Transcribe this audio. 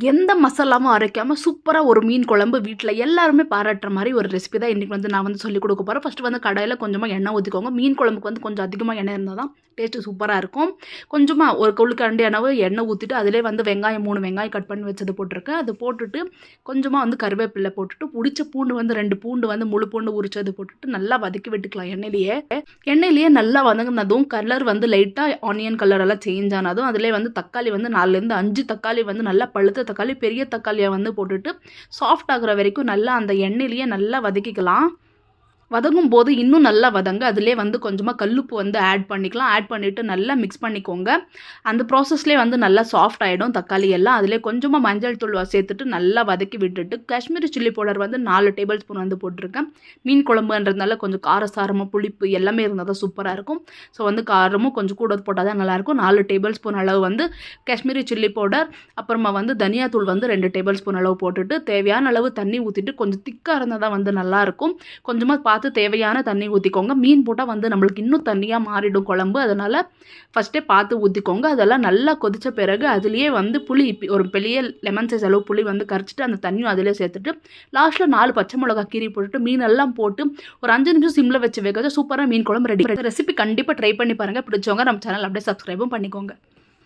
எந்த மசாலாவும் அரைக்காமல் சூப்பராக ஒரு மீன் குழம்பு வீட்டில் எல்லாருமே பாராட்டுற மாதிரி ஒரு ரெசிபி தான் இன்றைக்கி வந்து நான் வந்து சொல்லிக் கொடுக்க போகிறேன். ஃபஸ்ட்டு வந்து கடாயில் கொஞ்சமாக எண்ணெய் ஊற்றிக்கோங்க. மீன் குழம்புக்கு வந்து கொஞ்சம் அதிகமாக எண்ணெய் இருந்தால் தான் டேஸ்ட்டு சூப்பராக இருக்கும். கொஞ்சமாக ஒரு கொள்ளுக்கரண்டி எண்ணெய் ஊற்றிட்டு அதிலே வந்து வெங்காயம் 3 வெங்காயம் கட் பண்ணி வச்சது போட்டிருக்கேன். அது போட்டுட்டு கொஞ்சமாக வந்து கருவேப்பிலை போட்டுட்டு உரிச்ச பூண்டு வந்து 2 பூண்டு வந்து முழு பூண்டு உரிச்சது போட்டுட்டு நல்லா வதக்கி விட்டுக்கலாம். எண்ணெயிலேயே நல்லா வதங்கினதும் கலர் வந்து லைட்டாக ஆனியன் கலர் எல்லாம் சேஞ்ச் ஆனதும் அதிலே வந்து தக்காளி வந்து 4லேருந்து 5 தக்காளி வந்து நல்லா பழுத்த தக்காளி பெரிய தக்காளியை வந்து போட்டுட்டு சாஃப்ட் ஆகுற வரைக்கும் நல்லா அந்த எண்ணெயிலேயே நல்லா வதக்கிக்கலாம். வதங்கும் போது இன்னும் நல்லா வதங்க அதிலே வந்து கொஞ்சமாக கல்லுப்பு வந்து ஆட் பண்ணிக்கலாம். ஆட் பண்ணிவிட்டு நல்லா மிக்ஸ் பண்ணிக்கோங்க. அந்த ப்ராசஸ்லேயே வந்து நல்லா சாஃப்ட் ஆகிடும் தக்காளி எல்லாம். அதிலே கொஞ்சமாக மஞ்சள் தூள் சேர்த்துட்டு நல்லா வதக்கி விட்டுட்டு காஷ்மீரி சில்லி பவுடர் வந்து 4 டேபிள் ஸ்பூன் வந்து போட்டிருக்கேன். மீன் குழம்புன்றதுனால கொஞ்சம் காரசாரமாக புளிப்பு எல்லாமே இருந்தால் தான் சூப்பராக இருக்கும். ஸோ வந்து காரமும் கொஞ்சம் கூட போட்டால் தான் நல்லாயிருக்கும். 4 டேபிள் ஸ்பூன் அளவு வந்து காஷ்மீரி சில்லி பவுடர், அப்புறமா வந்து தனியாத்தூள் வந்து 2 டேபிள் ஸ்பூன் அளவு போட்டுட்டு தேவையான அளவு தண்ணி ஊற்றிட்டு கொஞ்சம் திக்காக இருந்தால் தான் வந்து நல்லாயிருக்கும். கொஞ்சமாக தேவையான தண்ணி ஊற்றிக்கோங்க. மீன் போட்டால் வந்து நம்மளுக்கு இன்னும் தண்ணியாக மாறிடும் குழம்பு. அதனால் ஃபஸ்ட்டே பார்த்து ஊற்றிக்கோங்க. அதெல்லாம் நல்லா கொதித்த பிறகு அதுலேயே வந்து புளி ஒரு பெரிய லெமன் சைஸ் அளவு புளி வந்து கரைச்சிட்டு அந்த தண்ணியும் அதிலே சேர்த்துட்டு லாஸ்ட்டில் 4 பச்சை மிளகா கீரி போட்டுட்டு மீனெல்லாம் போட்டு ஒரு 5 நிமிஷம் சிம்மில் வச்சு வைக்க சூப்பராக மீன் குழம்பு ரெடி. ரெசிபி கண்டிப்பாக ட்ரை பண்ணி பாருங்கள். பிடிச்சவங்க நம்ம சேனல் அப்படியே சப்ஸ்கிரைபும் பண்ணிக்கோங்க.